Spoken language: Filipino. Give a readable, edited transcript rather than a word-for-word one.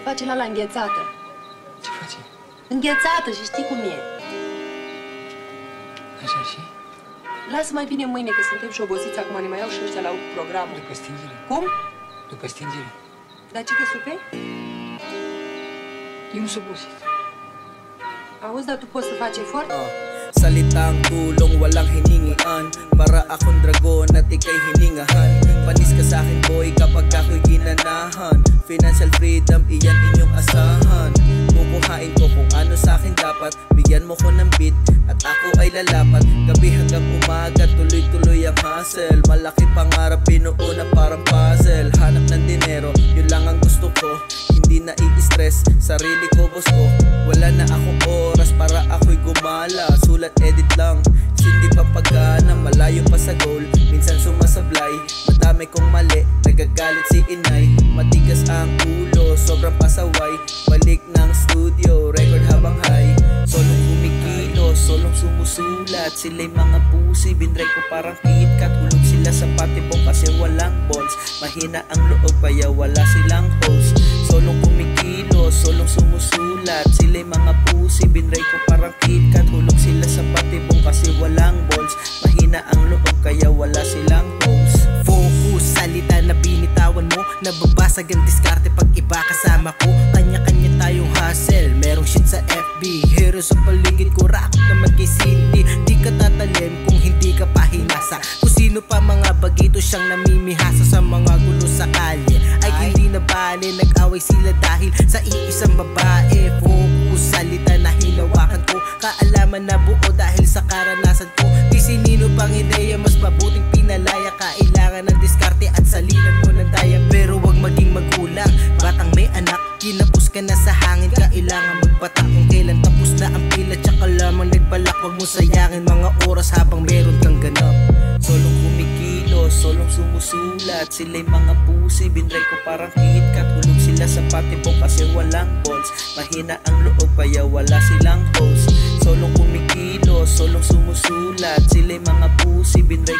face la înghețată. Ce face? Înghețată și știi cum e. Așa și? Lasă mai bine mâine, că suntem și obosiți acum, ne mai iau și ăștia la programul. După stingere. Cum? După stingere. Dar ce te supe? Eu nu sunt obosit. Auzi, dar tu poți să faci efort? Salitang tulong walang hiningian, para akong dragon at ika'y hiningahan. Panis ka sa'kin boy kapag ako'y ginanahan. Financial freedom, iyan inyong asahan. Kukuhain ko kung ano sa'kin dapat. Bigyan mo ko ng beat at ako ay lalapat. Gabi hanggang umaga, tuloy-tuloy ang hustle. Malaki pangarap, binuo na parang puzzle. Hanap ng dinero, yun lang ang gusto ko. Hindi na i-stress, sarili ko boss ko. Wala na akong oras para ako'y gumala. Sulat edit lang, hindi pa pagkana. Malayo pa sa goal, minsan sumasablay. Madami kong mali, nagagalit si inay. Matigas ang ulo, sobrang pasaway. Balik ng studio, record habang high. Solong kumikilo, solong sumusulat. Sila'y mga pusi, binray ko parang KitKat. Hulog sila sa patibong kasi walang balls. Mahina ang loob kaya wala silang host. Solong kumikilo, solong sumusulat. Sila'y mga pusi, binray ko parang KitKat. Hulog sila sa patibong kasi walang balls. Mahina ang loob kaya wala silang host. Focus, salita na binitawan mo. Nababasag ang diskarte pag iba kasama ko. Kanya-kanya tayong hustle, merong shit sa FB. Hero sa paligid ko, rap naman kay Cindy. Di ka tatalim kung hindi ka pahinasa. Kung sino pa mga bagito siyang namimihasa sa mga gulo sa kalye. Ay hindi na bale, nag-away sila dahil sa iisang babae. Focus, salita na hinawakan ko. Kaalaman na buo dahil sa karanasan ko. Di sinino pang ideya, mas mabuting pinalaya. Kailangan ng diskarte at salinan mo ng daya. Pero wag maging magulang, batang may anak. Kinapos ka na sa hangin, kailangan magbata. Kung kailan tapos na ang pila, tsaka lamang nagbalak. Wag mo sayangin mga oras habang meron kang ganap. Solong kumikilo, solong sumusulat. Sila'y mga pusi, binray ko parang KitKat. Hulog sila sa patibong kasi walang balls. Mahina ang loob kaya wala silang host. Solong kumikilo, solong sumusulat. Sila'y mga pusi, binray